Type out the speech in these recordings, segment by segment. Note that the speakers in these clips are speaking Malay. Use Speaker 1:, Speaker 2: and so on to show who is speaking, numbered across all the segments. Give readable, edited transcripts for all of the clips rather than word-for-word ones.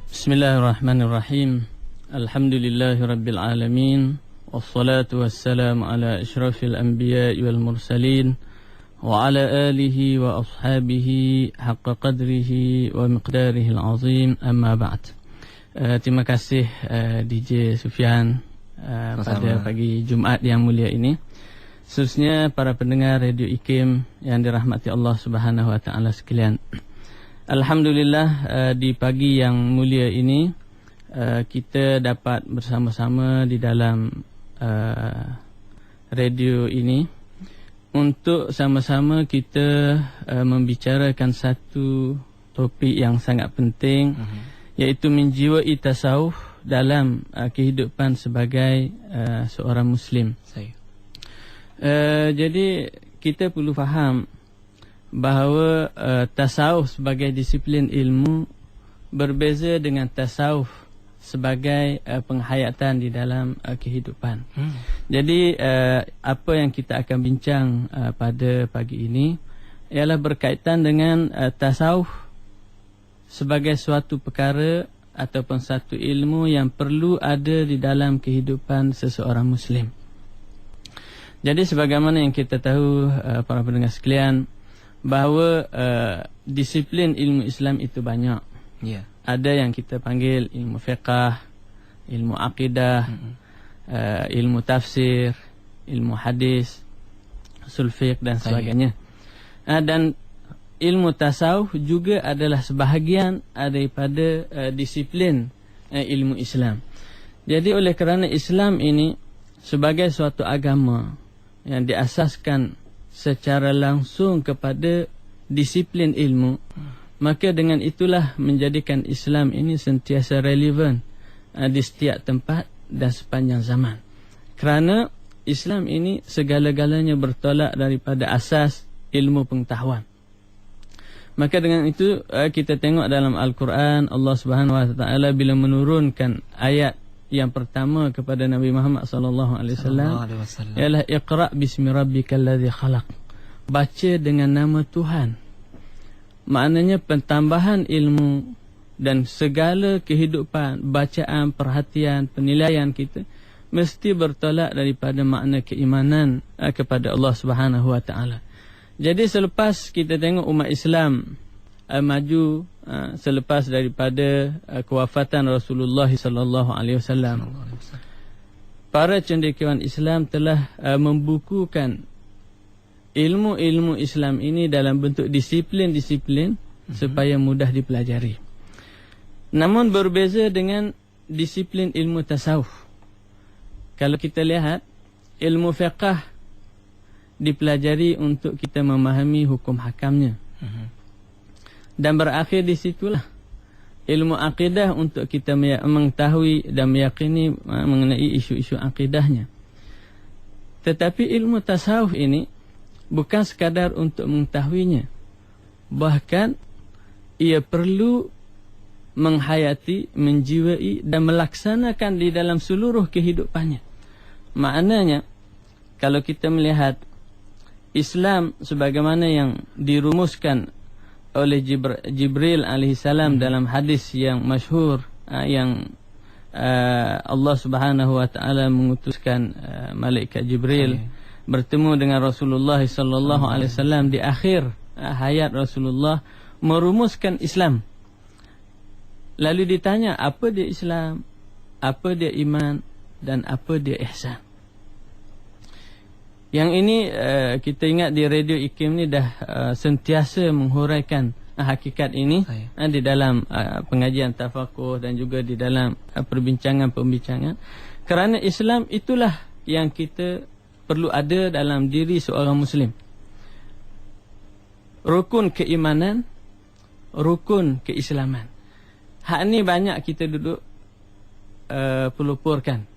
Speaker 1: Bismillahirrahmanirrahim. Alhamdulillahirabbil alamin. Wassalatu wassalamu ala asyrafil anbiya'i wal mursalin wa ala alihi wa ashabihi haqqa qadrihi wa miqdarihi al-azim, amma ba'd. Terima kasih DJ Sufyan pada pagi Jumaat yang mulia ini. Khususnya para pendengar Radio IKIM yang dirahmati Allah Subhanahu wa taala sekalian. Alhamdulillah, di pagi yang mulia ini kita dapat bersama-sama di dalam radio ini untuk sama-sama kita membicarakan satu topik yang sangat penting, iaitu menjiwai tasawuf dalam kehidupan sebagai seorang Muslim. Jadi kita perlu faham bahawa tasawuf sebagai disiplin ilmu berbeza dengan tasawuf sebagai penghayatan di dalam kehidupan. Jadi apa yang kita akan bincang pada pagi ini ialah berkaitan dengan tasawuf sebagai suatu perkara ataupun satu ilmu yang perlu ada di dalam kehidupan seseorang Muslim. Jadi sebagaimana yang kita tahu para pendengar sekalian, bahawa disiplin ilmu Islam itu banyak. Ada yang kita panggil ilmu fiqh, ilmu akidah, ilmu tafsir, ilmu hadis, usul fiqh dan sebagainya. Dan ilmu tasawuf juga adalah sebahagian daripada disiplin ilmu Islam. Jadi oleh kerana Islam ini sebagai suatu agama yang diasaskan secara langsung kepada disiplin ilmu, maka dengan itulah menjadikan Islam ini sentiasa relevan di setiap tempat dan sepanjang zaman. Kerana Islam ini segala-galanya bertolak daripada asas ilmu pengetahuan. Maka dengan itu kita tengok dalam Al-Quran, Allah Subhanahu wa taala bila menurunkan ayat yang pertama kepada Nabi Muhammad sallallahu alaihi wasallam ialah Iqra bismi rabbikal ladzi khalaq. Baca dengan nama Tuhan. Maknanya pentambahan ilmu dan segala kehidupan, bacaan, perhatian, penilaian kita mesti bertolak daripada makna keimanan kepada Allah Subhanahu wa taala. Jadi selepas kita tengok umat Islam maju selepas daripada kewafatan Rasulullah sallallahu alaihi wasallam, para cendekiawan Islam telah membukukan ilmu-ilmu Islam ini dalam bentuk disiplin-disiplin supaya mudah dipelajari. Namun berbeza dengan disiplin ilmu tasawuf. Kalau kita lihat, ilmu fiqh dipelajari untuk kita memahami hukum hakamnya. Dan berakhir di situlah. Ilmu akidah untuk kita mengetahui dan meyakini mengenai isu-isu akidahnya. Tetapi ilmu tasawuf ini bukan sekadar untuk mengetahuinya, bahkan ia perlu menghayati, menjiwai dan melaksanakan di dalam seluruh kehidupannya. Maknanya, kalau kita melihat Islam sebagaimana yang dirumuskan oleh Jibril alaihissalam dalam hadis yang masyhur, yang Allah Subhanahu wa taala mengutuskan malaikat Jibril bertemu dengan Rasulullah sallallahu alaihi wasallam di akhir hayat Rasulullah, merumuskan Islam. Lalu ditanya, apa dia Islam, apa dia iman, dan apa dia ihsan. Yang ini kita ingat di Radio IKIM ni dah sentiasa menghuraikan hakikat ini di dalam pengajian tafakuh dan juga di dalam perbincangan-perbincangan. Kerana Islam itulah yang kita perlu ada dalam diri seorang Muslim. Rukun keimanan, rukun keislaman. Hak ni banyak kita duduk pelupurkan.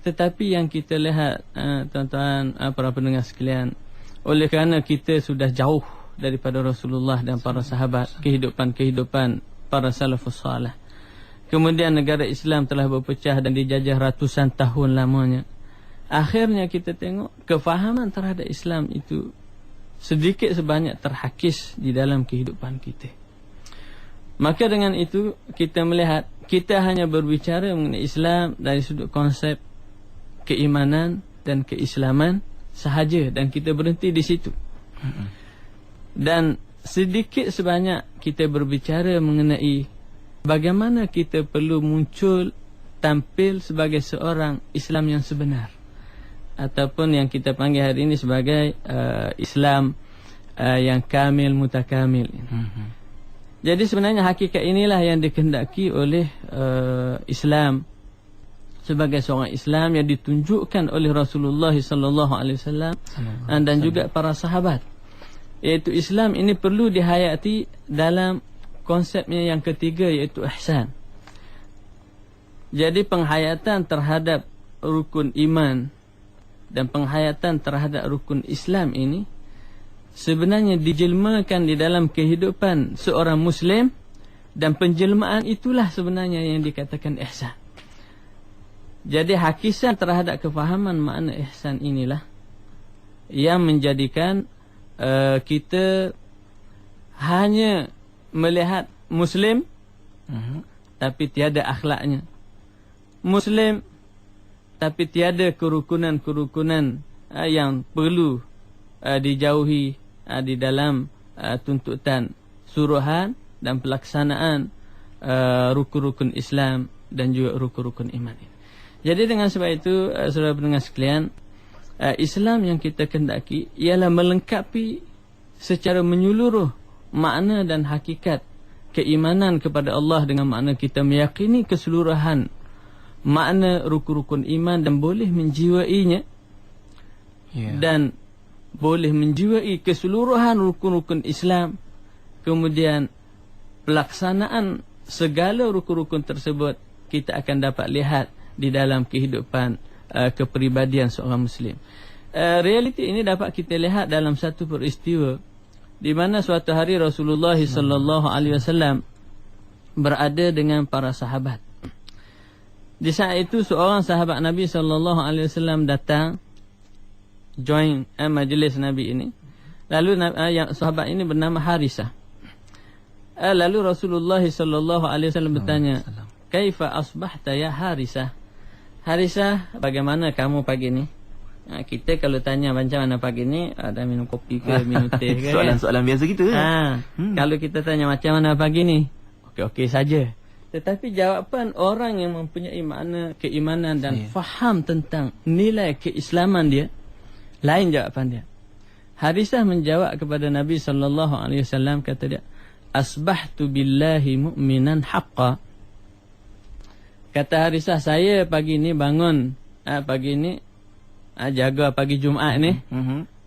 Speaker 1: Tetapi yang kita lihat tuan-tuan, para pendengar sekalian, oleh kerana kita sudah jauh daripada Rasulullah dan para sahabat, kehidupan para salafus salih, kemudian negara Islam telah berpecah dan dijajah ratusan tahun lamanya, akhirnya kita tengok kefahaman terhadap Islam itu sedikit sebanyak terhakis di dalam kehidupan kita. Maka dengan itu kita melihat kita hanya berbicara mengenai Islam dari sudut konsep keimanan dan keislaman sahaja, dan kita berhenti di situ. Dan sedikit sebanyak kita berbicara mengenai bagaimana kita perlu muncul tampil sebagai seorang Islam yang sebenar, ataupun yang kita panggil hari ini sebagai Islam yang kamil mutakamil. Jadi sebenarnya hakikat inilah yang dikehendaki oleh Islam sebagai seorang Islam yang ditunjukkan oleh Rasulullah sallallahu alaihi wasallam dan juga para sahabat. Iaitu Islam ini perlu dihayati dalam konsepnya yang ketiga, iaitu ihsan. Jadi penghayatan terhadap rukun iman dan penghayatan terhadap rukun Islam ini sebenarnya dijelmakan di dalam kehidupan seorang Muslim, dan penjelmaan itulah sebenarnya yang dikatakan ihsan. Jadi hakikat terhadap kefahaman makna ihsan inilah yang menjadikan kita hanya melihat Muslim tapi tiada akhlaknya, Muslim tapi tiada kerukunan-kerukunan yang perlu dijauhi di dalam tuntutan suruhan dan pelaksanaan rukun-rukun Islam dan juga rukun-rukun iman ini. Jadi dengan sebab itu, saudara pendengar sekalian, Islam yang kita kehendaki ialah melengkapi secara menyeluruh makna dan hakikat keimanan kepada Allah, dengan makna kita meyakini keseluruhan makna rukun-rukun iman dan boleh menjiwainya, dan boleh menjiwai keseluruhan rukun-rukun Islam. Kemudian pelaksanaan segala rukun-rukun tersebut kita akan dapat lihat di dalam kehidupan kepribadian seorang Muslim. Realiti ini dapat kita lihat dalam satu peristiwa di mana suatu hari Rasulullah sallallahu alaihi wasallam berada dengan para sahabat. Di saat itu seorang sahabat Nabi sallallahu alaihi wasallam datang join majlis Nabi ini. Lalu yang sahabat ini bernama Harisah. Lalu Rasulullah sallallahu alaihi wasallam bertanya, "Kaifa asbahta ya Harisah?" Harisah, bagaimana kamu pagi ni? Kita kalau tanya macam mana pagi ni, ada minum kopi ke, minum teh ke?
Speaker 2: Soalan-soalan biasa kita.
Speaker 1: Kalau kita tanya macam mana pagi ni, okey-okey saja. Tetapi jawapan orang yang mempunyai makna keimanan dan faham tentang nilai keislaman dia, lain jawapan dia. Harisah menjawab kepada Nabi sallallahu alaihi wasallam, kata dia, "Asbahtu billahi mu'minan haqqan." Kata Harisah, saya pagi ni bangun, pagi ni jaga pagi Jumaat ni,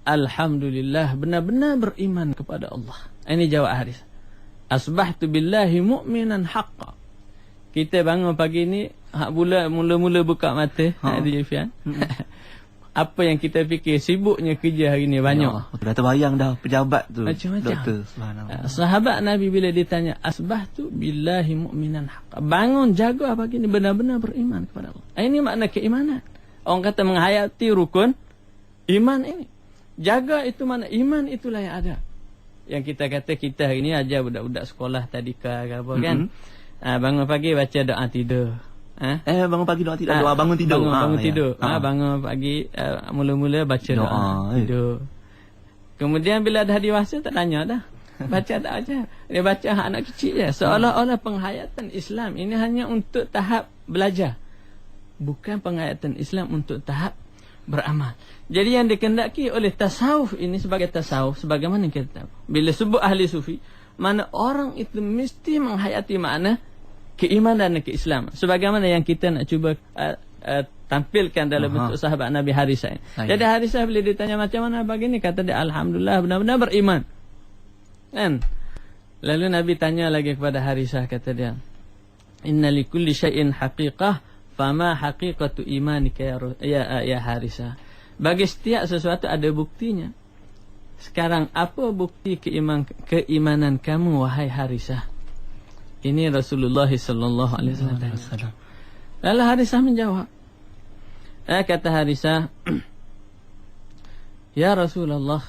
Speaker 1: alhamdulillah benar-benar beriman kepada Allah. Ini jawab Harisah. Asbahtu billahi mu'minan haqqan. Kita bangun pagi ni, mula-mula buka mata, di Fian. Apa yang kita fikir, sibuknya kerja hari ni banyak.
Speaker 2: Dah terbayang dah pejabat tu,
Speaker 1: macam-macam.
Speaker 2: Doktor, subhanallah.
Speaker 1: Sahabat Nabi bila ditanya, asbahtu billahi mu'minan haqqan, bangun jaga pagi ni benar-benar beriman kepada Allah. Ini makna keimanan. Orang kata menghayati rukun iman ini. Jaga itu mana iman, itulah yang ada. Yang kita kata kita hari ni ajar budak-budak sekolah tadika ke apa kan. Bangun pagi baca doa tidur.
Speaker 2: Bangun pagi doa tidur, doa bangun tidur.
Speaker 1: Bangun tidur. Bangun pagi mula-mula baca doa tidur. Kemudian bila dah dewasa tak tanya dah. Baca tak aja. Dia baca hak anak kecil je. Seolah-olah penghayatan Islam ini hanya untuk tahap belajar. Bukan penghayatan Islam untuk tahap beramal. Jadi yang dikehendaki oleh tasawuf ini sebagai tasawuf, sebagaimana kita tahu, bila sebut ahli sufi, mana orang itu mesti menghayati makna keimanan dan keislaman, sebagaimana yang kita nak cuba tampilkan dalam bentuk sahabat Nabi Harisah. Jadi Harisah bila ditanya macam mana begini, kata dia, alhamdulillah benar-benar beriman. Kan? Lalu Nabi tanya lagi kepada Harisah, kata dia, inna likulli syai'in haqiqah, fama haqiqatu imanika ya Harisah. Bagi setiap sesuatu ada buktinya. Sekarang apa bukti keimanan kamu wahai Harisah? Ini Rasulullah sallallahu alaihi wasallam. Lalu Harisah menjawab. Kata Harisah, ya Rasulullah,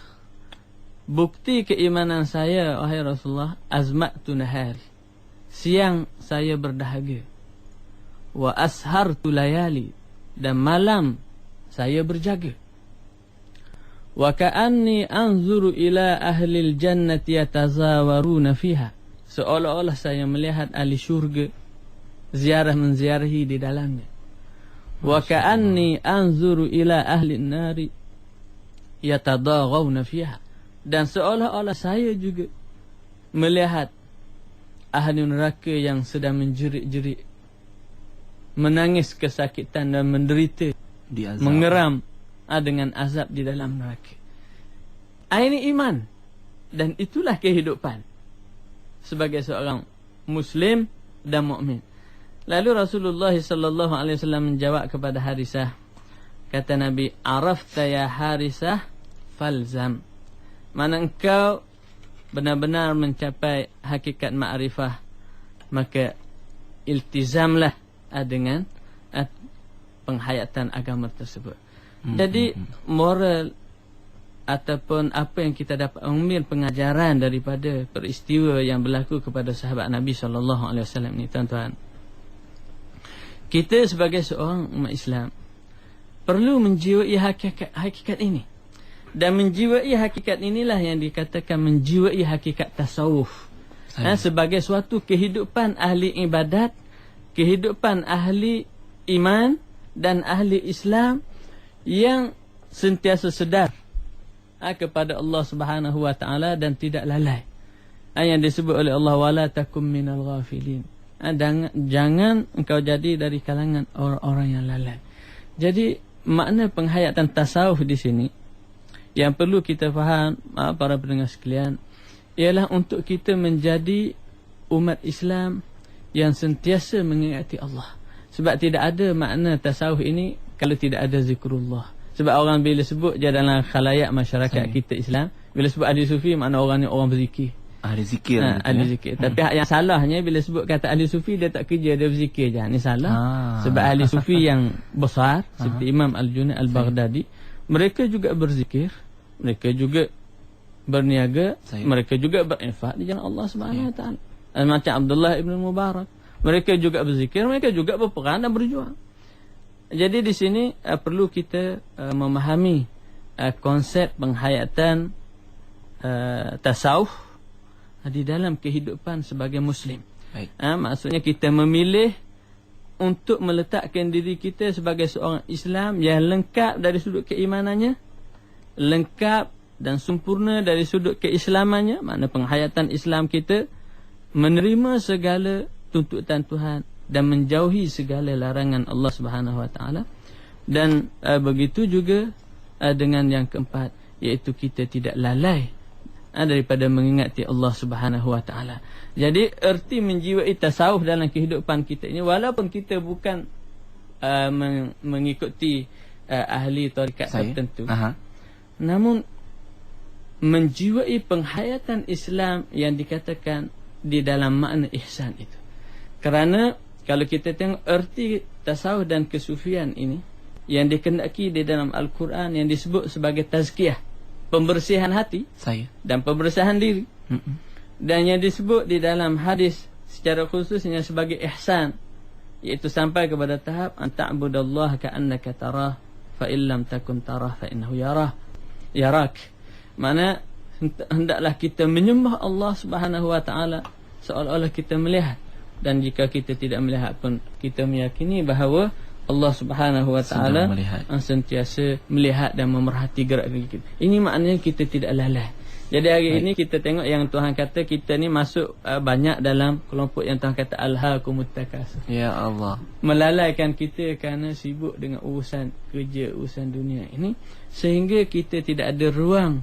Speaker 1: bukti keimanan saya wahai Rasulullah, azma'tu nahari. siang saya berdahaga. Wa ashartu layali, dan malam saya berjaga. Wa ka'anni anzuru ila ahlil jannati yatazawaruna fiha, seolah-olah saya melihat ahli syurga ziarah menziarahi di dalamnya. Wa ka'anni anzuru ila ahli nari yatadaghawna fiha, dan seolah-olah saya juga melihat ahli neraka yang sedang menjerit-jerit, menangis kesakitan dan menderita, mengeram dengan azab di dalam neraka. Ini iman, dan itulah kehidupan sebagai seorang Muslim dan mukmin. Lalu Rasulullah sallallahu alaihi wasallam menjawab kepada Harisah, kata Nabi, "Arafta ya Harisah falzam." Mana engkau benar-benar mencapai hakikat ma'rifah, maka iltizamlah dengan penghayatan agama tersebut. Jadi moral ataupun apa yang kita dapat ambil pengajaran daripada peristiwa yang berlaku kepada sahabat Nabi sallallahu alaihi wasallam ini, tuan-tuan, kita sebagai seorang umat Islam perlu menjiwai hakikat ini. Dan menjiwai hakikat inilah yang dikatakan menjiwai hakikat tasawuf. Sebagai suatu kehidupan ahli ibadat, kehidupan ahli iman dan ahli Islam yang sentiasa sedar kepada Allah Subhanahu wa taala dan tidak lalai. Yang disebut oleh Allah, wala takum minal ghafilin. Jangan engkau jadi dari kalangan orang-orang yang lalai. Jadi makna penghayatan tasawuf di sini yang perlu kita faham, para pendengar sekalian, ialah untuk kita menjadi umat Islam yang sentiasa mengingati Allah. Sebab tidak ada makna tasawuf ini kalau tidak ada zikrullah. Sebab orang bila sebut je dalam khalayak masyarakat kita Islam, bila sebut ahli sufi, makna orang ni orang berzikir.
Speaker 2: Ahli zikir.
Speaker 1: Ahli zikir. Tapi yang salahnya bila sebut kata ahli sufi, dia tak kerja, dia berzikir je. Ini salah. Sebab ahli sufi yang besar seperti Imam Al-Junaid Al-Baghdadi, mereka juga berzikir, mereka juga berniaga, mereka juga berinfak di jalan Allah Subhanahu wa taala. Macam Abdullah ibn Mubarak, mereka juga berzikir, mereka juga berperang dan berjuang. Jadi di sini perlu kita memahami konsep penghayatan tasawuf di dalam kehidupan sebagai Muslim. Maksudnya kita memilih untuk meletakkan diri kita sebagai seorang Islam yang lengkap dari sudut keimanannya, lengkap dan sempurna dari sudut keislamannya, makna penghayatan Islam kita menerima segala tuntutan Tuhan dan menjauhi segala larangan Allah Subhanahu wa taala. Dan begitu juga dengan yang keempat, iaitu kita tidak lalai daripada mengingati Allah Subhanahu wa taala. Jadi erti menjiwai tasawuf dalam kehidupan kita ini, walaupun kita bukan mengikuti ahli tarekat tertentu, namun menjiwai penghayatan Islam yang dikatakan di dalam makna ihsan itu. Kerana kalau kita tengok erti tasawuf dan kesufian ini yang dikendaki di dalam Al-Quran yang disebut sebagai tazkiyah, pembersihan hati dan pembersihan diri, dan yang disebut di dalam hadis secara khususnya sebagai ihsan, iaitu sampai kepada tahap anta'budallaha ka'annaka tarah fa illam takun tarah fa innahu yarak. Mana hendaklah kita menyembah Allah Subhanahu wa taala seolah-olah kita melihat, dan jika kita tidak melihat pun kita meyakini bahawa Allah Subhanahu wa taala sentiasa melihat dan memerhati gerak-gerik kita. Ini maknanya kita tidak lalai. Jadi hari ini kita tengok yang Tuhan kata kita ni masuk banyak dalam kelompok yang Tuhan kata alhaakumut takasur.
Speaker 2: Ya Allah.
Speaker 1: Melalaikan kita kerana sibuk dengan urusan kerja, urusan dunia ini, sehingga kita tidak ada ruang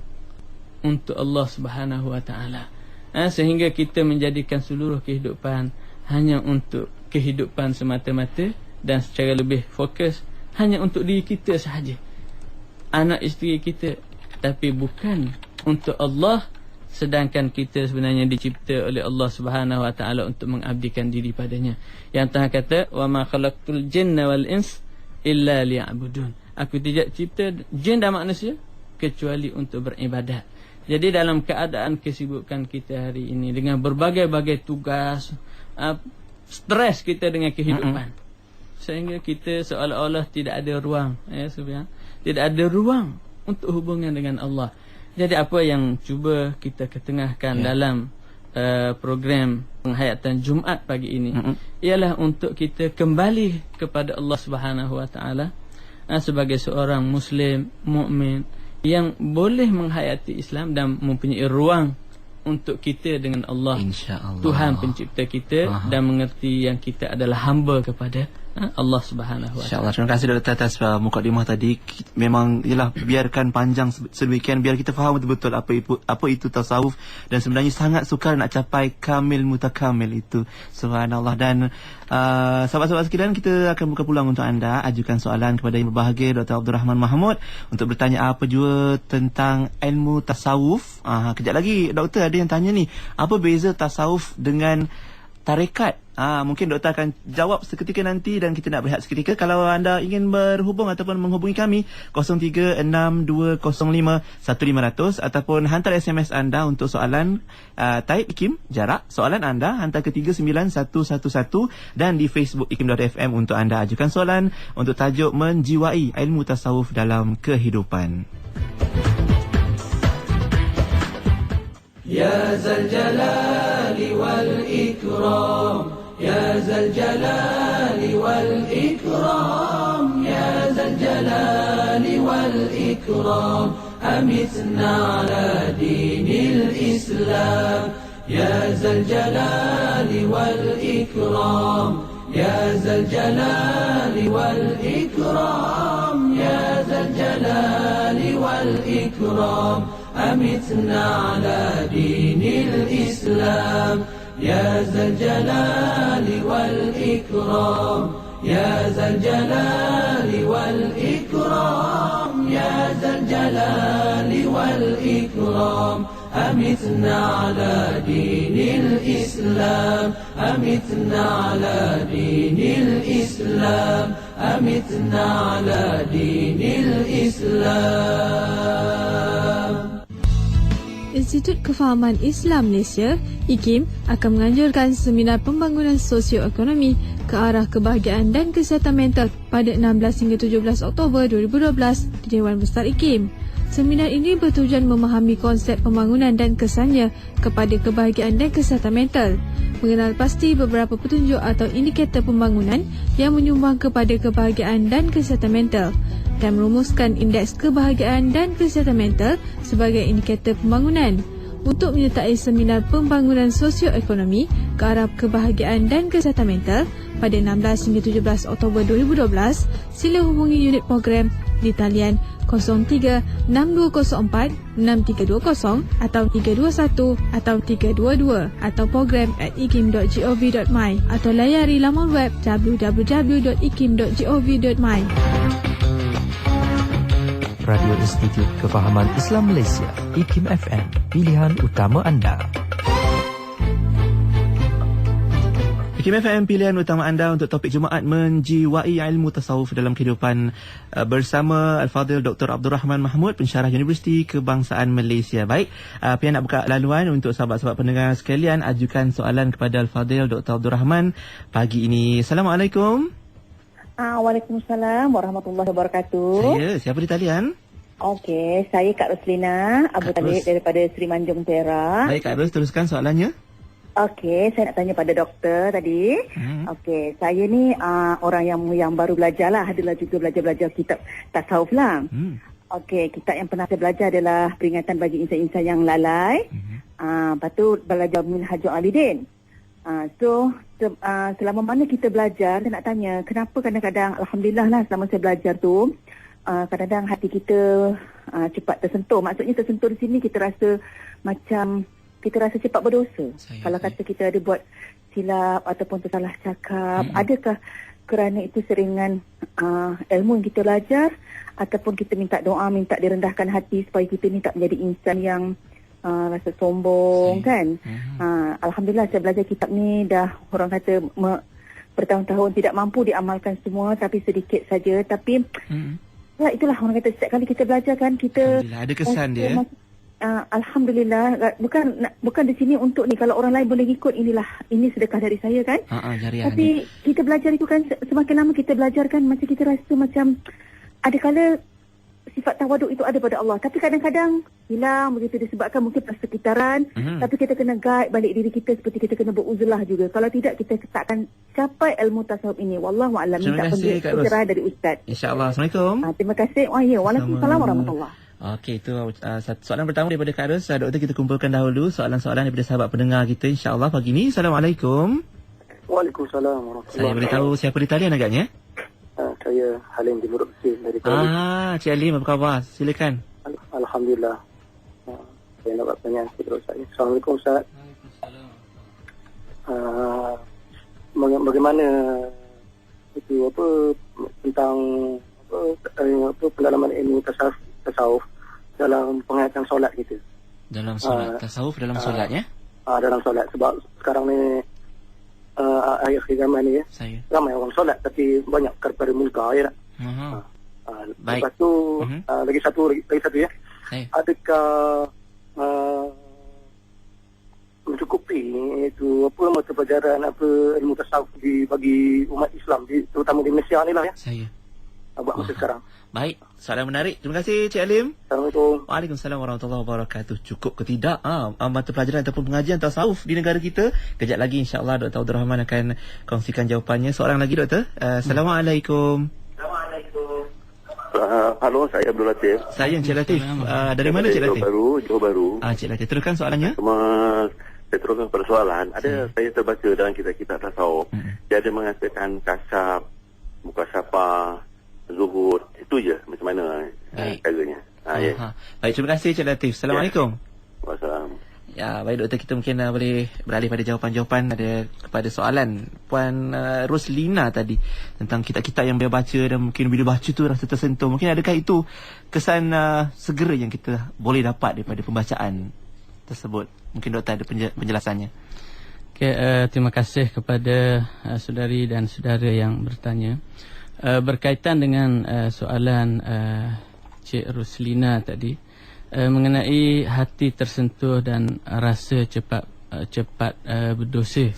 Speaker 1: untuk Allah Subhanahu wa taala. Sehingga kita menjadikan seluruh kehidupan hanya untuk kehidupan semata-mata dan secara lebih fokus hanya untuk diri kita sahaja, anak isteri kita, tapi bukan untuk Allah. Sedangkan kita sebenarnya dicipta oleh Allah Subhanahu wa taala untuk mengabdikan diri padanya. Yang Tuhan kata, wa ma khalaqtul jinna wal ins illa liya'budun. Aku tidak cipta jin dan manusia kecuali untuk beribadat. Jadi dalam keadaan kesibukan kita hari ini dengan berbagai-bagai tugas, stres kita dengan kehidupan. Sehingga kita seolah-olah tidak ada ruang, sebenarnya tidak ada ruang untuk hubungan dengan Allah. Jadi apa yang cuba kita ketengahkan dalam program penghayatan Jumaat pagi ini ialah untuk kita kembali kepada Allah Subhanahu Wa Taala sebagai seorang Muslim mukmin yang boleh menghayati Islam dan mempunyai ruang untuk kita dengan Allah,
Speaker 2: InsyaAllah,
Speaker 1: Tuhan pencipta kita, dan mengerti yang kita adalah hamba kepada Allah Subhanahu Wa Taala.
Speaker 2: InsyaAllah. Terima kasih Dr. atas mukadimah tadi. Memang ialah biarkan panjang sedemikian biar kita faham betul-betul apa itu tasawuf, dan sebenarnya sangat sukar nak capai kamil mutakamil itu. Subhanallah. Dan sahabat-sahabat sekalian, kita akan buka peluang untuk anda ajukan soalan kepada yang berbahagia Dr. Abdul Rahman Mahmud untuk bertanya apa jua tentang ilmu tasawuf. Kejap lagi doktor ada yang tanya ni, apa beza tasawuf dengan tarekat? Mungkin doktor akan jawab seketika nanti dan kita nak berehat seketika. Kalau anda ingin berhubung ataupun menghubungi kami 0362051500 ataupun hantar SMS anda untuk soalan, type IKIM jarak soalan anda, hantar ke 39111 dan di Facebook ikim.fm untuk anda ajukan soalan untuk tajuk menjiwai ilmu tasawuf dalam kehidupan.
Speaker 1: Ya Zal Jalali wal Ikram, Ya Zal Jalali wal Ikram, Ya Zal Jalali wal Ikram, amitna ala dinil Islam. Ya Zal Jalali wal Ikram, Ya Zal Jalali wal Ikram, Ya Zal Jalali wal Ikram, amitna ala dinil Islam. Ya Zal Jalali wal Ikram, Ya Zal Jalali wal Ikram, Ya Zal Jalali wal Ikram, amitna ala dinil Islam, amitna ala dinil Islam, amitna ala dinil Islam.
Speaker 3: Institut Kefahaman Islam Malaysia, IKIM, akan menganjurkan seminar pembangunan sosioekonomi ke arah kebahagiaan dan kesihatan mental pada 16 hingga 17 Oktober 2012 di Dewan Besar IKIM. Seminar ini bertujuan memahami konsep pembangunan dan kesannya kepada kebahagiaan dan kesihatan mental, mengenal pasti beberapa petunjuk atau indikator pembangunan yang menyumbang kepada kebahagiaan dan kesihatan mental, dan merumuskan indeks kebahagiaan dan kesihatan mental sebagai indikator pembangunan. Untuk menyertai seminar pembangunan sosioekonomi ke arah kebahagiaan dan kesihatan mental pada 16 hingga 17 Oktober 2012, sila hubungi unit program di talian 0362046320 atau 321 atau 322 atau program@ikim.gov.my atau layari laman web www.ikim.gov.my.
Speaker 4: Radio Institut Kefahaman Islam Malaysia, IKIM FM, pilihan utama anda.
Speaker 2: IKIM FM, pilihan utama anda untuk topik Jumaat menjiwai ilmu tasawuf dalam kehidupan, bersama Al-Fadhil Dr. Abdul Rahman Mahmud, pensyarah Universiti Kebangsaan Malaysia. Baik, pian nak buka laluan untuk sahabat-sahabat pendengar sekalian ajukan soalan kepada Al-Fadhil Dr. Abdul Rahman pagi ini. Assalamualaikum.
Speaker 5: Waalaikumsalam warahmatullahi wabarakatuh.
Speaker 2: Saya, siapa di talian?
Speaker 5: Okey, saya Kak Roslina Abu Talib daripada Seri Manjung Perak.
Speaker 2: Baik Kak Ros, teruskan soalannya.
Speaker 5: Okey, saya nak tanya pada doktor tadi. Okey, saya ni orang yang baru belajar lah, adalah juga belajar kitab tasawuf lah. Okey, kitab yang pernah saya belajar adalah Peringatan bagi Insan-Insan yang Lalai. Lepas tu belajar Minhajul Alidin. Selama mana kita belajar, saya nak tanya, kenapa kadang-kadang, Alhamdulillah lah selama saya belajar tu, kadang-kadang hati kita cepat tersentuh. Maksudnya tersentuh di sini kita rasa macam, kita rasa cepat berdosa. Kalau kata kita ada buat silap ataupun tersalah cakap, adakah kerana itu seringan ilmu yang kita belajar, ataupun kita minta doa, minta direndahkan hati supaya kita ni tak menjadi insan yang rasa sombong kan. Alhamdulillah saya belajar kitab ni dah, orang kata bertahun-tahun tidak mampu diamalkan semua, tapi sedikit saja. Tapi itulah orang kata setiap kali kita belajar kan, kita
Speaker 2: ada kesan dia.
Speaker 5: alhamdulillah, bukan di sini untuk ni, kalau orang lain boleh ikut, ini sedekah dari saya kan.
Speaker 2: Jariah
Speaker 5: Tapi kita belajar itu kan, semakin lama kita belajar kan, macam kita rasa macam ada kala sifat tawaduk itu ada pada Allah, tapi kadang-kadang hilang begitu disebabkan mungkin persekitaran. Tapi kita kena guide balik diri kita, seperti kita kena beruzlah juga. Kalau tidak, kita tak akan capai ilmu tasawuf ini. Wallahu a'lam. Minta pencerahan dari Ustaz.
Speaker 2: InsyaAllah. Assalamualaikum.
Speaker 5: Terima kasih. Waalaikumsalam warahmatullahi.
Speaker 2: Okey, itu soalan pertama daripada Kak Ros. Doktor, kita kumpulkan dahulu soalan-soalan daripada sahabat pendengar kita, insyaAllah pagi ni. Assalamualaikum.
Speaker 6: Waalaikumsalam warahmatullahi.
Speaker 2: Saya beritahu siapa di talian agaknya?
Speaker 6: Saya Halim di Muruk Mesir dari Kuala.
Speaker 2: Cik Halim, apa khabar? Silakan.
Speaker 6: Alhamdulillah. Saya nak buat pertanyaan kepada Ustaz. Assalamualaikum Ustaz. Bagaimana itu tentang pengalaman ilmu tasawuf dalam penghayatan solat kita?
Speaker 2: Dalam solat, tasawuf dalam solat ya?
Speaker 6: Dalam solat, sebab sekarang ni akhir zaman ni ramai orang solat tapi banyak perkara munkar ya tak?
Speaker 2: Baik.
Speaker 6: Lepas tu lagi satu ya. Adakah mencukupi itu mata pelajaran ilmu tasawuf bagi umat Islam terutama di Malaysia ni lah ya? Buat masa sekarang.
Speaker 2: Baik, soalan menarik. Terima kasih Cik Halim.
Speaker 6: Assalamualaikum.
Speaker 2: Waalaikumsalam warahmatullahi wabarakatuh. Cukup ke tidak mata pelajaran ataupun pengajian tasawuf di negara kita? Kejap lagi insya-Allah Dr. Abdul Rahman akan kongsikan jawapannya. Seorang lagi Doktor. Assalamualaikum.
Speaker 7: Halo, saya Abdul Latif.
Speaker 2: Saya Cik Latif. Dari mana Cik Latif?
Speaker 7: Johor Baru.
Speaker 2: Cik Latif, teruskan soalannya.
Speaker 7: Saya teruskan pada soalan. Saya terbaca dalam kitab tasawuf. Dia ada mengatakan kasab, mukasyafah, zuhud, itu je macam mana caranya.
Speaker 2: Baik, terima kasih Cik Latif. Assalamualaikum.
Speaker 7: Wassalamualaikum.
Speaker 2: Ya, baik Doktor, kita mungkin boleh beralih pada jawapan-jawapan kepada soalan Puan Roslina tadi tentang kitab-kitab yang dia baca dan mungkin bila baca tu rasa tersentuh. Mungkin adakah itu kesan segera yang kita boleh dapat daripada pembacaan tersebut? Mungkin Doktor ada penjelasannya.
Speaker 1: Okay, terima kasih kepada saudari dan saudara yang bertanya. Berkaitan dengan soalan Cik Roslina tadi mengenai hati tersentuh dan rasa cepat berdosa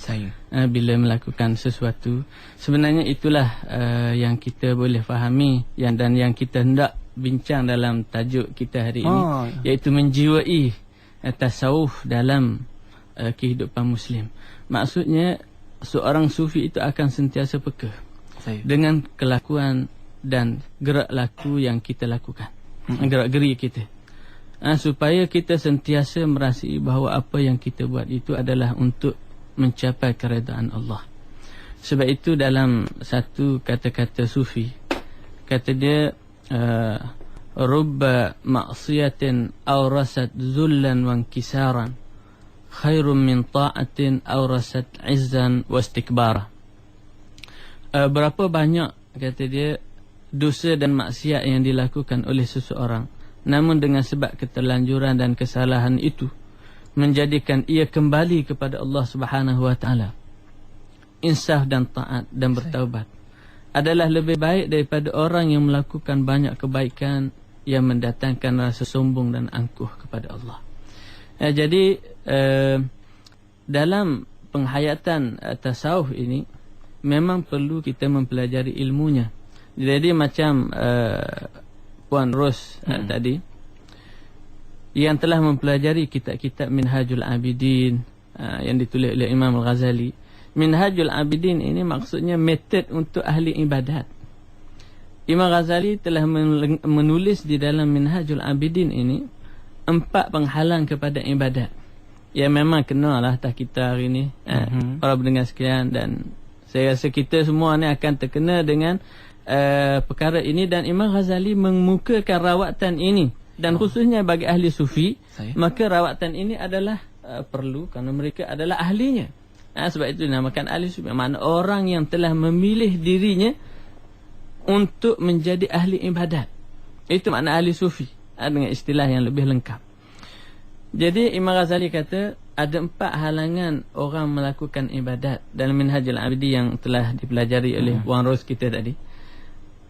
Speaker 1: bila melakukan sesuatu, sebenarnya itulah yang kita boleh fahami dan yang kita hendak bincang dalam tajuk kita hari ini, iaitu menjiwai tasawuf dalam kehidupan Muslim. Maksudnya seorang sufi itu akan sentiasa peka dengan kelakuan dan gerak laku yang kita lakukan, gerak geri kita, supaya kita sentiasa merasai bahawa apa yang kita buat itu adalah untuk mencapai keredaan Allah. Sebab itu dalam satu kata-kata sufi, kata dia rubba ma'siyatin awrasat zullan wa inkisaran khairun min ta'atin awrasat izzan wa istikbara. Berapa banyak, kata dia, dosa dan maksiat yang dilakukan oleh seseorang, namun dengan sebab keterlanjuran dan kesalahan itu menjadikan ia kembali kepada Allah Subhanahu wa taala, insaf dan taat dan bertaubat, adalah lebih baik daripada orang yang melakukan banyak kebaikan yang mendatangkan rasa sombong dan angkuh kepada Allah. Jadi dalam penghayatan tasawuf ini memang perlu kita mempelajari ilmunya. Jadi macam Puan Ros tadi yang telah mempelajari kitab-kitab Minhajul Abidin yang ditulis oleh Imam Al-Ghazali. Minhajul Abidin ini maksudnya metod untuk ahli ibadat. Imam Ghazali telah menulis di dalam Minhajul Abidin ini 4 penghalang kepada ibadat yang memang kenal lah atas kita hari ini, para pendengar sekalian, dan saya rasa kita semua ni akan terkena dengan perkara ini, dan Imam Ghazali mengemukakan rawatan ini, dan khususnya bagi ahli sufi, maka rawatan ini adalah perlu kerana mereka adalah ahlinya. Sebab itu dinamakan ahli sufi, makna orang yang telah memilih dirinya untuk menjadi ahli ibadat. Itu makna ahli sufi dengan istilah yang lebih lengkap. Jadi Imam Ghazali kata ada 4 halangan orang melakukan ibadat dalam Minhajul Abidin yang telah dipelajari oleh Puan Ros kita tadi.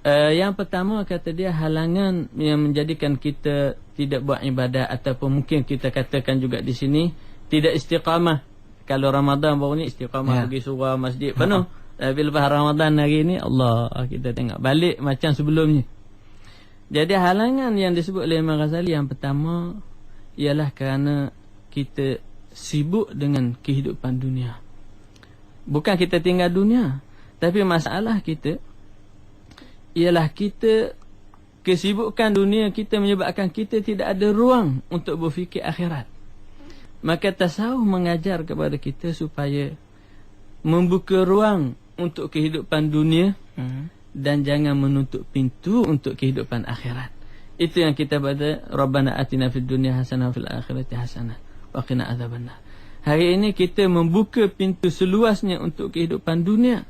Speaker 1: Yang pertama kata dia halangan yang menjadikan kita tidak buat ibadat, ataupun mungkin kita katakan juga di sini tidak istiqamah. Kalau Ramadan baru ni istiqamah, pergi surau masjid penuh. Tapi lepas Ramadan hari ni Allah, kita tengok balik macam sebelumnya. Jadi halangan yang disebut oleh Imam Ghazali yang pertama ialah kerana kita sibuk dengan kehidupan dunia. Bukan kita tinggal dunia, tapi masalah kita ialah kita, kesibukan dunia kita menyebabkan kita tidak ada ruang untuk berfikir akhirat. Maka tasawuf mengajar kepada kita supaya membuka ruang untuk kehidupan dunia dan jangan menutup pintu untuk kehidupan akhirat. Itu yang kita baca, Rabbana atina fid dunya hasanah fil akhirati hasanah wa qina adzabannar. Hari ini kita membuka pintu seluasnya untuk kehidupan dunia,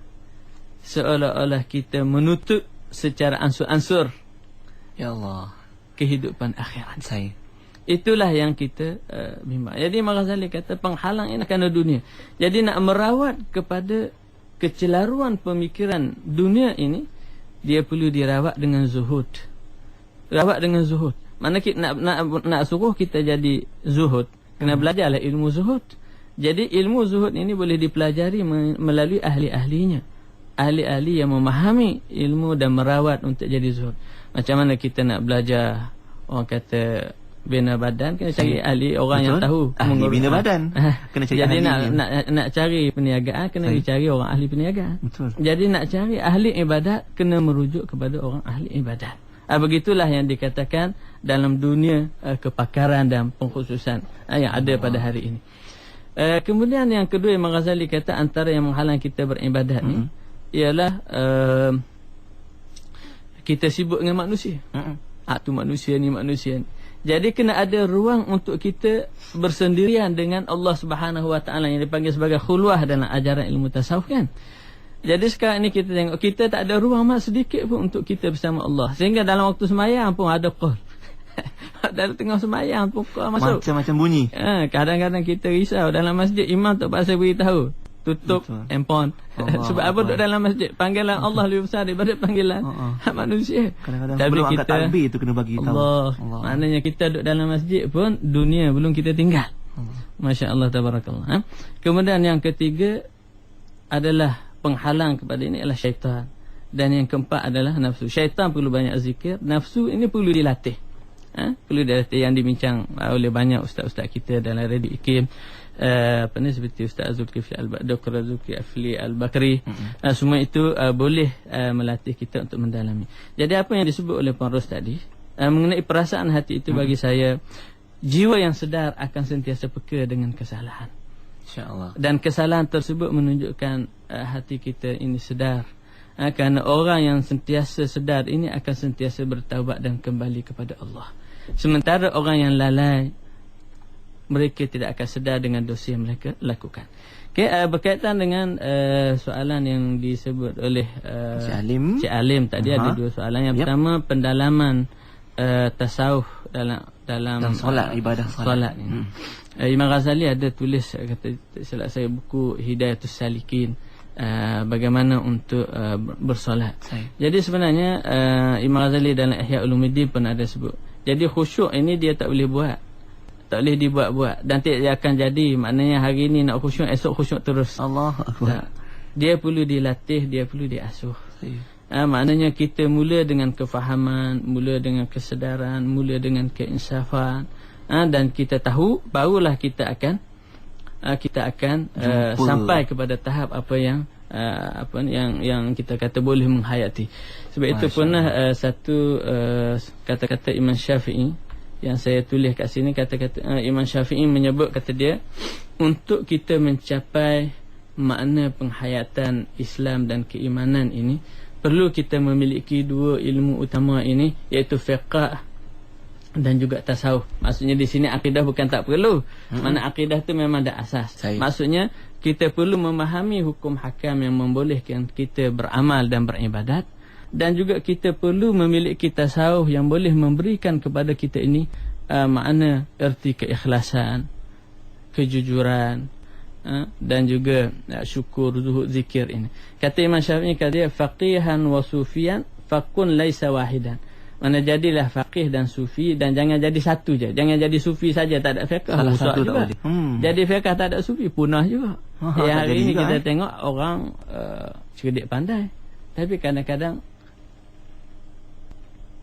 Speaker 1: seolah-olah kita menutup secara ansur-ansur, ya Allah, kehidupan akhirat saya. Itulah yang kita bimbang. Jadi Imam Ghazali kata penghalang ini kerana dunia. Jadi nak merawat kepada kecelaruan pemikiran dunia ini, dia perlu dirawat dengan zuhud. Rawat dengan zuhud. Mana kita nak suruh kita jadi zuhud, kena belajarlah ilmu zuhud. Jadi ilmu zuhud ini boleh dipelajari melalui ahli-ahlinya. Ahli-ahli yang memahami ilmu dan merawat untuk jadi zuhud. Macam mana kita nak belajar, orang kata bina badan, kena cari ahli, orang yang tahu
Speaker 2: ahli bina badan. Kena cari.
Speaker 1: Jadi nak cari perniagaan, kena dicari orang ahli perniagaan. Betul. Jadi nak cari ahli ibadat, kena merujuk kepada orang ahli ibadat. Begitulah yang dikatakan dalam dunia kepakaran dan pengkhususan yang ada pada hari ini. Kemudian yang kedua, Imam Ghazali kata antara yang menghalang kita beribadat ni ialah kita sibuk dengan manusia. Tu manusia ni. Jadi kena ada ruang untuk kita bersendirian dengan Allah Subhanahu Wa Taala yang dipanggil sebagai khulwah dalam ajaran ilmu tasawuf kan. Jadi sekarang ni kita tengok kita tak ada ruang sedikit pun untuk kita bersama Allah. Sehingga dalam waktu sembahyang pun ada qul. Dalam tengah sembahyang pun masuk
Speaker 2: macam-macam bunyi.
Speaker 1: Kadang-kadang kita risau dalam masjid, imam tak pasal beritahu tutup handphone. Sebab apa duduk dalam masjid, panggilan Allah lebih besar daripada panggilan manusia.
Speaker 2: Kadang-kadang belum angkat takbir tu kena bagi tahu
Speaker 1: Allah. Maknanya kita duduk dalam masjid pun dunia belum kita tinggal. Masya-Allah tabarakallah. Kemudian yang ketiga adalah penghalang kepada ini adalah syaitan. Dan yang keempat adalah nafsu. Syaitan perlu banyak zikir, nafsu ini perlu dilatih. Perlu dilatih, yang dibincang oleh banyak ustaz-ustaz kita dalam radio IKIM. Seperti Ustaz Zulkifli Dr. Zulkifli Al-Bakri. Semua itu boleh melatih kita untuk mendalami. Jadi apa yang disebut oleh Penros tadi mengenai perasaan hati itu, bagi saya jiwa yang sedar akan sentiasa peka dengan kesalahan, insya-Allah. Dan kesalahan tersebut menunjukkan hati kita ini sedar. Kerana orang yang sentiasa sedar ini akan sentiasa bertaubat dan kembali kepada Allah. Sementara orang yang lalai, mereka tidak akan sedar dengan dosa yang mereka lakukan. Berkaitan dengan soalan yang disebut oleh Cik Alim tadi, ada dua soalan. Yang pertama, pendalaman tasawuf dalam
Speaker 2: solat, ibadah solat
Speaker 1: ini. Imam Ghazali ada tulis, kata salah saya, buku Hidayatus Salikin, bagaimana untuk bersolat. Jadi sebenarnya Imam Ghazali dalam Ihya Ulumuddin pun ada sebut. Jadi khusyuk ini dia tak boleh buat, tak boleh dibuat-buat, dan tidak akan jadi. Maknanya hari ini nak khusyuk, esok khusyuk terus. Allah Akbar. Dia perlu dilatih, dia perlu diasuh. Maknanya kita mula dengan kefahaman, mula dengan kesedaran, mula dengan keinsafan, dan kita tahu, barulah kita akan sampai kepada tahap apa yang kita kata boleh menghayati. Sebab itu pernah satu kata-kata Imam Syafi'i yang saya tulis kat sini. Kata-kata Imam Syafi'i menyebut, kata dia, untuk kita mencapai makna penghayatan Islam dan keimanan ini, perlu kita memiliki dua ilmu utama ini, iaitu fiqh dan juga tasawuf. Maksudnya di sini akidah bukan tak perlu. Mana akidah tu memang ada asas. Maksudnya kita perlu memahami hukum hakam yang membolehkan kita beramal dan beribadat, dan juga kita perlu memiliki tasawuf yang boleh memberikan kepada kita ini makna erti keikhlasan, kejujuran, dan juga syukur, zuhud, zikir ini. Kata Imam Syafi'i, kata dia, faqihan wa sufian fakun laisa wahidan. Mana jadilah faqih dan sufi, dan jangan jadi satu je. Jangan jadi sufi saja tak ada fiqh.
Speaker 2: Salah satu tak
Speaker 1: juga.
Speaker 2: boleh.
Speaker 1: Jadi fiqh tak ada sufi punah juga. Hari ini
Speaker 2: juga,
Speaker 1: kita tengok orang cerdik pandai, tapi kadang-kadang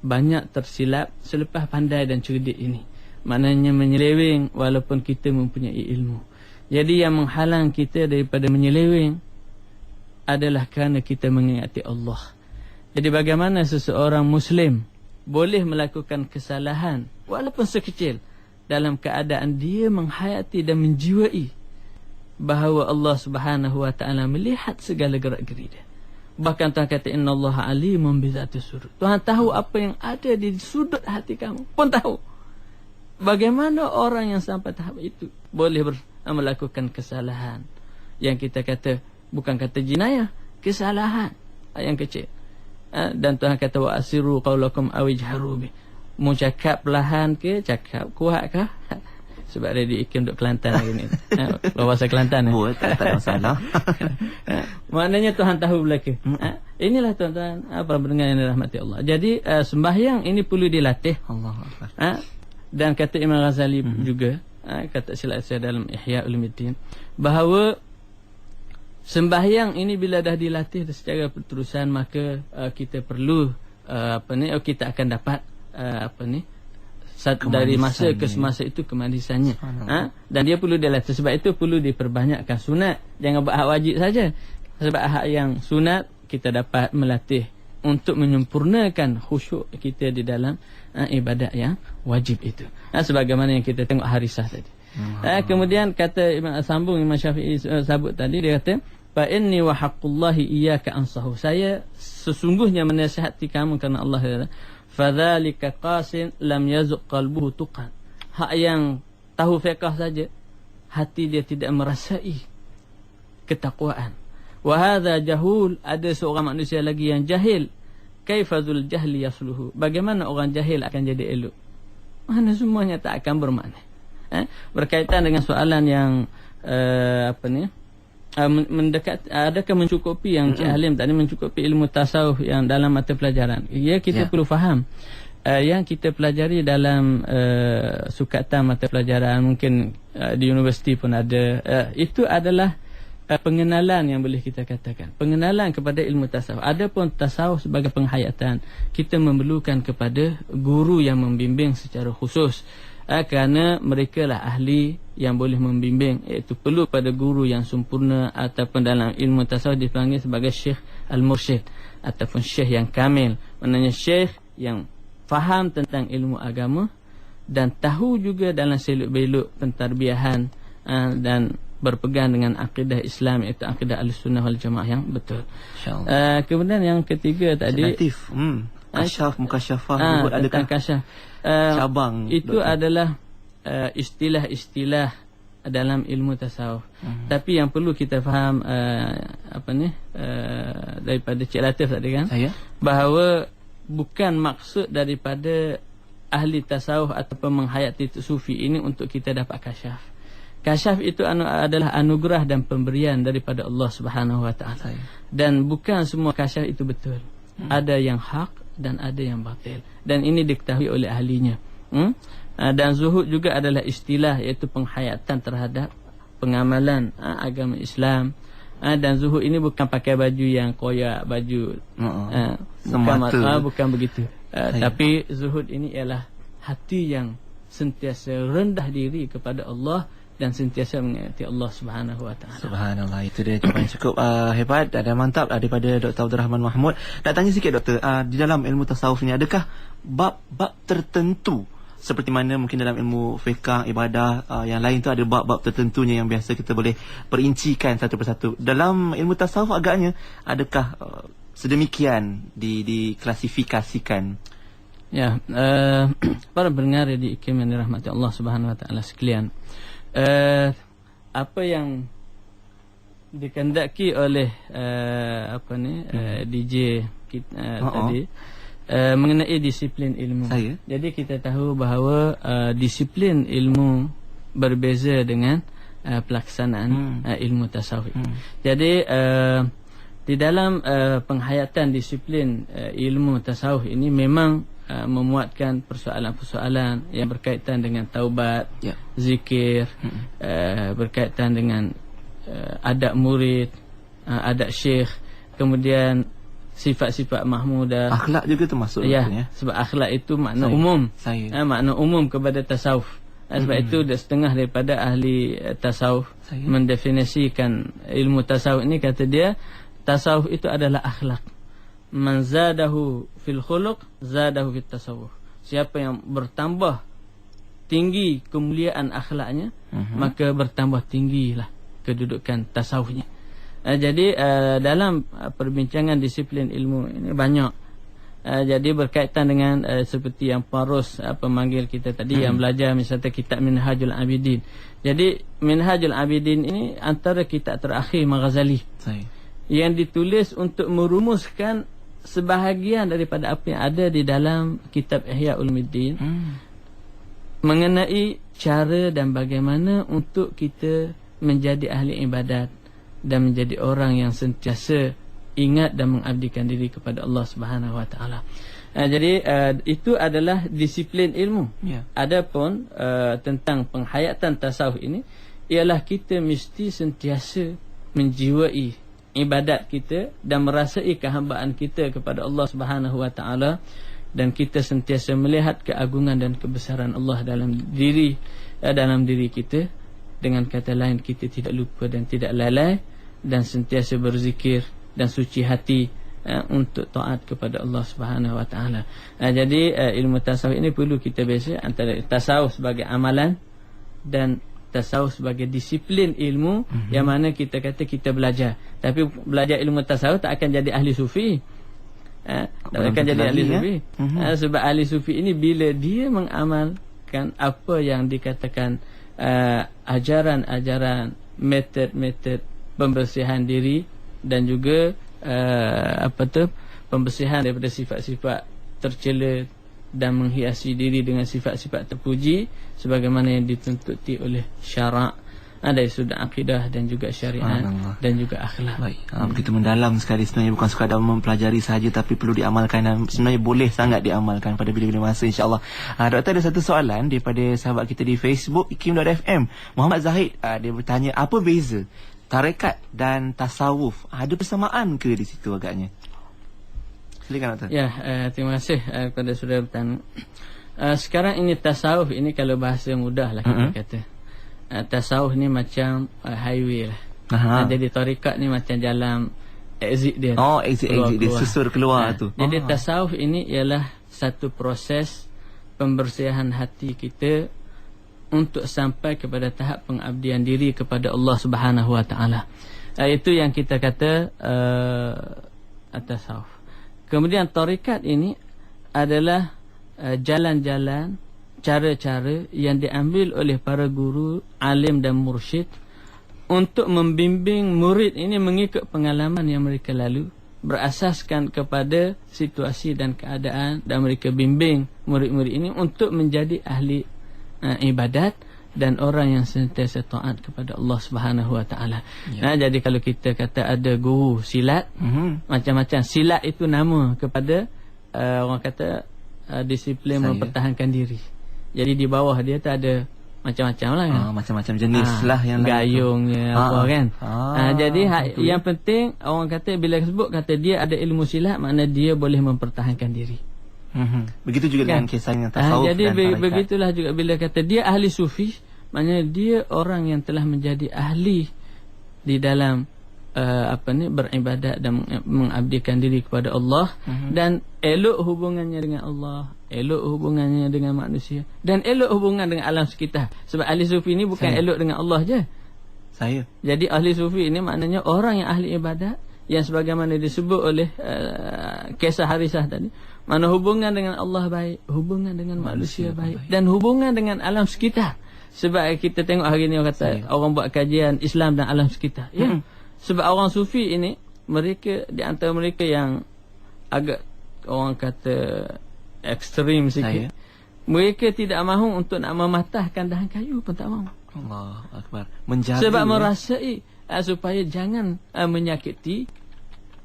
Speaker 1: banyak tersilap selepas pandai dan cerdik ini. Maknanya menyeleweng walaupun kita mempunyai ilmu. Jadi yang menghalang kita daripada menyeleweng adalah kerana kita mengingati Allah. Jadi bagaimana seseorang Muslim boleh melakukan kesalahan walaupun sekecil dalam keadaan dia menghayati dan menjiwai bahawa Allah Subhanahu wa taala melihat segala gerak-geri dia. Bahkan Tuhan kata innallaha alimun bizatis sudur. Tuhan tahu apa yang ada di sudut hati kamu pun tahu. Bagaimana orang yang sampai tahap itu boleh melakukan kesalahan yang kita kata bukan kata jinayah, kesalahan yang kecil. Dan Tuhan kata wa asiru qaulakum aw ijharu bi. Mu cakap perlahan ke cakap kuat ke? Sebab dia diikim duk Kelantan hari ni. Bahasa Kelantan.
Speaker 2: Tak ada masalah.
Speaker 1: Maknanya Tuhan tahu belaka. Inilah tuan-tuan para pendengar yang dirahmati Allah. Jadi sembahyang ini perlu dilatih.
Speaker 2: Allahuakbar.
Speaker 1: Dan kata Imam Ghazali juga, kata silap saya dalam Ihya Ulumuddin, bahawa sembahyang ini bila dah dilatih secara berterusan, maka kita perlu kita akan dapat dari masa ke semasa itu kemanisannya. Dan dia perlu dilatih. Sebab itu perlu diperbanyakkan sunat. Jangan buat hak wajib saja. Sebab hak yang sunat kita dapat melatih untuk menyempurnakan khusyuk kita di dalam ibadat yang wajib itu. Sebagaimana yang kita tengok harisah tadi. Kemudian kata sambung Imam Syafi'i sabut tadi, dia kata fa inni wa haqqullahi iyyaka ansahu. Saya sesungguhnya menasihati kamu kerana Allah. Fadzalika qasin lam yazuq qalbuhu tuqan. Hak yang tahu fiqh saja, hati dia tidak merasai ketakwaan. Wa hadza jahul, ada seorang manusia lagi yang jahil. Kaifazul jahli yasluhu. Bagaimana orang jahil akan jadi elok? Mana semuanya tak akan bermakna. Berkaitan dengan soalan yang mendekat, adakah mencukupi yang Cik Halim tadi mencukupi ilmu tasawuf yang dalam mata pelajaran? Ya, kita perlu faham yang kita pelajari dalam sukatan mata pelajaran, mungkin di universiti pun ada, itu adalah pengenalan yang boleh kita katakan, pengenalan kepada ilmu tasawuf. Adapun tasawuf sebagai penghayatan, kita memerlukan kepada guru yang membimbing secara khusus. Kerana mereka lah ahli yang boleh membimbing, iaitu perlu pada guru yang sempurna, ataupun dalam ilmu tasawuf dipanggil sebagai syekh al-mursyid ataupun syekh yang kamil. Maknanya syekh yang faham tentang ilmu agama dan tahu juga dalam seluk-beluk pentadbiahan dan berpegang dengan akidah Islam, iaitu akidah Ahlussunnah wal Jamaah yang betul. Kemudian yang ketiga tadi
Speaker 2: kasyaf mukasyafah,
Speaker 1: tentang kasyaf.
Speaker 2: Cabang
Speaker 1: itu adalah istilah-istilah dalam ilmu tasawuf. Tapi yang perlu kita faham daripada Cik Latif tadi kan, bahawa bukan maksud daripada ahli tasawuf ataupun menghayati sufi ini untuk kita dapat kasyaf. Kasyaf itu adalah anugerah dan pemberian daripada Allah Subhanahu wa taala. Dan bukan semua kasyaf itu betul. Ada yang hak dan ada yang batil, dan ini diketahui oleh ahlinya. Dan zuhud juga adalah istilah, iaitu penghayatan terhadap pengamalan agama Islam. Dan zuhud ini bukan pakai baju yang koyak, baju bukan begitu. Tapi zuhud ini ialah hati yang sentiasa rendah diri kepada Allah dan sentiasa mengingati Allah Subhanahu wa taala.
Speaker 2: Subhanallah, itu dia jawapan cukup hebat dan mantap daripada Dr. Abdul Rahman Mahmud. Nak tanya sikit doktor, di dalam ilmu tasawuf ni adakah bab-bab tertentu seperti mana mungkin dalam ilmu fiqh, ibadah yang lain tu ada bab-bab tertentunya yang biasa kita boleh perincikan satu persatu. Dalam ilmu tasawuf agaknya adakah sedemikian diklasifikasikan?
Speaker 1: Ya, para pendengar di IKIM yang dirahmati Allah Subhanahu wa taala sekalian, apa yang dikehendaki oleh DJ kita tadi mengenai disiplin ilmu. Jadi kita tahu bahawa disiplin ilmu berbeza dengan pelaksanaan ilmu tasawuf. Jadi di dalam penghayatan disiplin ilmu tasawuf ini memang memuatkan persoalan-persoalan yang berkaitan dengan taubat, zikir, berkaitan dengan adab murid, adab syekh, kemudian sifat-sifat mahmudah.
Speaker 2: Akhlak juga termasuk.
Speaker 1: Ya, sebab akhlak itu makna umum. Makna umum kepada tasawuf. Sebab itu setengah daripada ahli tasawuf mendefinisikan ilmu tasawuf ini, kata dia tasawuf itu adalah akhlak. Man zadahu fil khuluq zadahu fit tasawuf. Siapa yang bertambah tinggi kemuliaan akhlaknya, maka bertambah tinggilah kedudukan tasawufnya. Jadi dalam perbincangan disiplin ilmu ini banyak. Jadi berkaitan dengan seperti yang Parus pemanggil kita tadi yang belajar misalnya kitab Minhajul Abidin. Jadi Minhajul Abidin ini antara kitab terakhir Maghazali yang ditulis untuk merumuskan sebahagian daripada apa yang ada di dalam kitab Ihya Ulumuddin mengenai cara dan bagaimana untuk kita menjadi ahli ibadat dan menjadi orang yang sentiasa ingat dan mengabdikan diri kepada Allah Subhanahu Wa Taala. Jadi itu adalah disiplin ilmu. Adapun tentang penghayatan tasawuf ini ialah kita mesti sentiasa menjiwai ibadat kita dan merasai kehambaan kita kepada Allah Subhanahu Wa Taala, dan kita sentiasa melihat keagungan dan kebesaran Allah dalam diri kita. Dengan kata lain, kita tidak lupa dan tidak lalai dan sentiasa berzikir dan suci hati untuk taat kepada Allah Subhanahu Wa Taala. Jadi ilmu tasawuf ini perlu kita biasa antara tasawuf sebagai amalan dan tasawuf sebagai disiplin ilmu yang mana kita kata kita belajar. Tapi belajar ilmu tasawuf tak akan jadi ahli sufi. Tak akan jadi ahli sufi. Sebab ahli sufi ini bila dia mengamalkan apa yang dikatakan ajaran-ajaran, metod-metod pembersihan diri dan juga pembersihan daripada sifat-sifat tercela dan menghiasi diri dengan sifat-sifat terpuji sebagaimana yang dituntuti oleh syarak dari sudut akidah dan juga syariat dan juga akhlak.
Speaker 2: Baik, begitu mendalam sekali sebenarnya, bukan sekadar mempelajari sahaja tapi perlu diamalkan dan sebenarnya boleh sangat diamalkan pada bila-bila masa, insya-Allah. Doktor, ada satu soalan daripada sahabat kita di Facebook ikim.fm, Muhammad Zahid. Dia bertanya, apa beza tarekat dan tasawuf? Ada persamaan ke di situ agaknya? Silakan doktor.
Speaker 1: Ya, terima kasih kepada saudara bertanya. Sekarang ini tasawuf ini kalau bahasa mudahlah kita kata. Tasawuf ni macam highway lah. Jadi tarekat ni macam jalan exit dia.
Speaker 2: Exit dia susur keluar tu.
Speaker 1: Jadi tasawuf ini ialah satu proses pembersihan hati kita untuk sampai kepada tahap pengabdian diri kepada Allah Subhanahu Wa Taala. Itu yang kita kata tasawuf. Kemudian tarekat ini adalah jalan-jalan, cara-cara yang diambil oleh para guru, alim dan mursyid untuk membimbing murid ini mengikut pengalaman yang mereka lalu, berasaskan kepada situasi dan keadaan, dan mereka bimbing murid-murid ini untuk menjadi ahli ibadat dan orang yang sentiasa taat kepada Allah Subhanahu Wa Taala. Jadi kalau kita kata ada guru silat, macam-macam silat itu nama kepada orang kata disiplin mempertahankan diri. Jadi di bawah dia tak ada macam-macam lah kan.
Speaker 2: Macam-macam jenis lah yang
Speaker 1: gayungnya apa kan. Jadi yang penting orang kata bila sebut kata dia ada ilmu silat, makna dia boleh mempertahankan diri.
Speaker 2: Begitu juga dengan kisah yang tasawuf.
Speaker 1: Jadi begitulah juga bila kata dia ahli sufi, maknanya dia orang yang telah menjadi ahli di dalam beribadat dan mengabdikan diri kepada Allah, dan elok hubungannya dengan Allah, elok hubungannya dengan manusia, dan elok hubungan dengan alam sekitar. Sebab ahli sufi ini bukan elok dengan Allah je. Jadi ahli sufi ini maknanya orang yang ahli ibadat, yang sebagaimana disebut oleh kisah Harisah tadi, mana hubungan dengan Allah baik, hubungan dengan manusia baik, dan hubungan dengan alam sekitar. Sebab kita tengok hari ni orang kata orang buat kajian Islam dan alam sekitar. Sebab orang sufi ini, mereka di antara mereka yang agak orang kata ekstrim sikit, mereka tidak mahu untuk nak mematahkan dahan kayu pun tak mahu.
Speaker 2: Allahu Akbar. Menjaga,
Speaker 1: sebab merasai supaya jangan menyakiti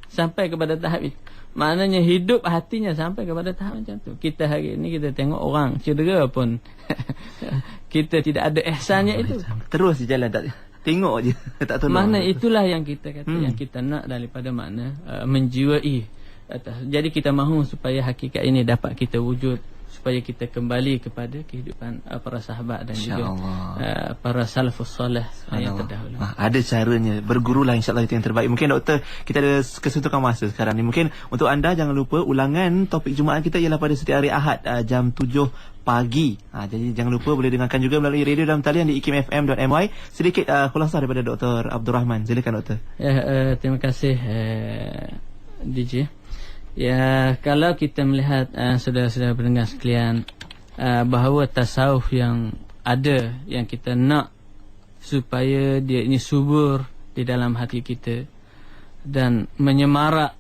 Speaker 1: sampai kepada tahap itu. Maknanya hidup hatinya sampai kepada tahap macam tu. Kita hari ini kita tengok orang cedera pun kita tidak ada ihsannya itu.
Speaker 2: Terus je jalan, tak tengok je, tak tolong.
Speaker 1: Makna itulah yang kita kata, yang kita nak daripada makna menjiwai. Jadi kita mahu supaya hakikat ini dapat kita wujud, supaya kita kembali kepada kehidupan para sahabat dan juga para salafus soleh yang terdahulu.
Speaker 2: Ada caranya, bergurulah, insyaAllah itu yang terbaik. Mungkin doktor, kita ada kesuntukan masa sekarang ni. Mungkin untuk anda jangan lupa ulangan topik Jumaat kita ialah pada setiap hari Ahad jam 7 pagi. Jadi jangan lupa boleh dengarkan juga melalui radio dalam talian di ikimfm.my. Sedikit khulasah daripada Dr. Abdul Rahman. Silakan doktor.
Speaker 1: Terima kasih DJ. Ya, kalau kita melihat saudara-saudara pendengar sekalian, bahawa tasawuf yang ada, yang kita nak supaya dia ini subur di dalam hati kita dan menyemarak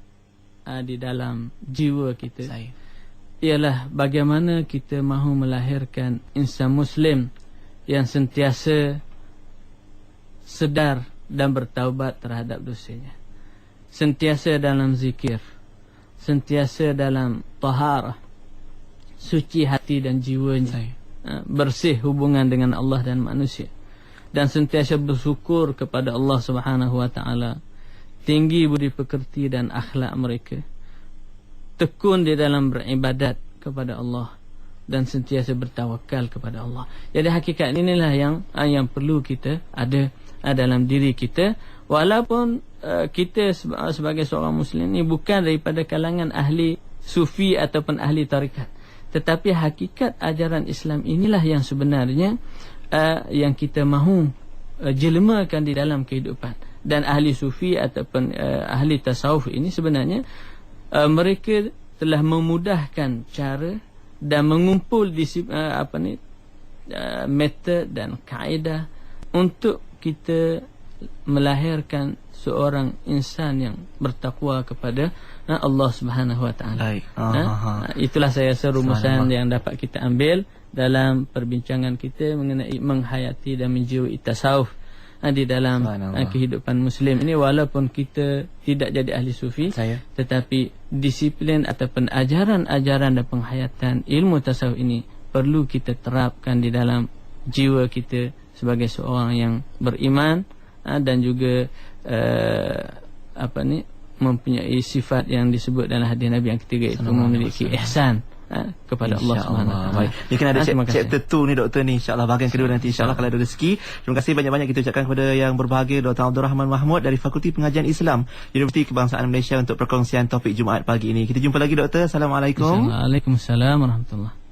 Speaker 1: di dalam jiwa kita, ialah bagaimana kita mahu melahirkan insan muslim yang sentiasa sedar dan bertaubat terhadap dosanya, sentiasa dalam zikir, sentiasa dalam taharah, suci hati dan jiwanya, bersih hubungan dengan Allah dan manusia, dan sentiasa bersyukur kepada Allah Subhanahu wa taala, tinggi budi pekerti dan akhlak mereka, tekun di dalam beribadat kepada Allah dan sentiasa bertawakal kepada Allah. Jadi hakikat inilah yang perlu kita ada dalam diri kita, walaupun kita sebagai seorang muslim ni bukan daripada kalangan ahli sufi ataupun ahli tarikat, tetapi hakikat ajaran Islam inilah yang sebenarnya yang kita mahu jelmakan di dalam kehidupan. Dan ahli sufi ataupun ahli tasawuf ini sebenarnya mereka telah memudahkan cara dan mengumpul metode dan kaedah untuk kita melahirkan seorang insan yang bertakwa kepada Allah Subhanahu wa taala. Itulah saya rasa rumusan yang dapat kita ambil dalam perbincangan kita mengenai menghayati dan menjiwai tasawuf di dalam kehidupan muslim ini. Walaupun kita tidak jadi ahli sufi, tetapi disiplin ataupun ajaran-ajaran dan penghayatan ilmu tasawuf ini perlu kita terapkan di dalam jiwa kita sebagai seorang yang beriman dan juga mempunyai sifat yang disebut dalam hadis Nabi yang ketiga, itu memiliki ihsan kepada Allah Subhanahu wa taala.
Speaker 2: Ni kan ada chapter 2 ni doktor ni, insya-Allah bahagian kedua nanti insya-Allah kalau ada rezeki. Terima kasih banyak-banyak kita ucapkan kepada yang berbahagia Dr. Abdul Rahman Mahmud dari Fakulti Pengajian Islam Universiti Kebangsaan Malaysia untuk perkongsian topik Jumaat pagi ini. Kita jumpa lagi doktor. Assalamualaikum.
Speaker 1: Waalaikumsalam warahmatullahi.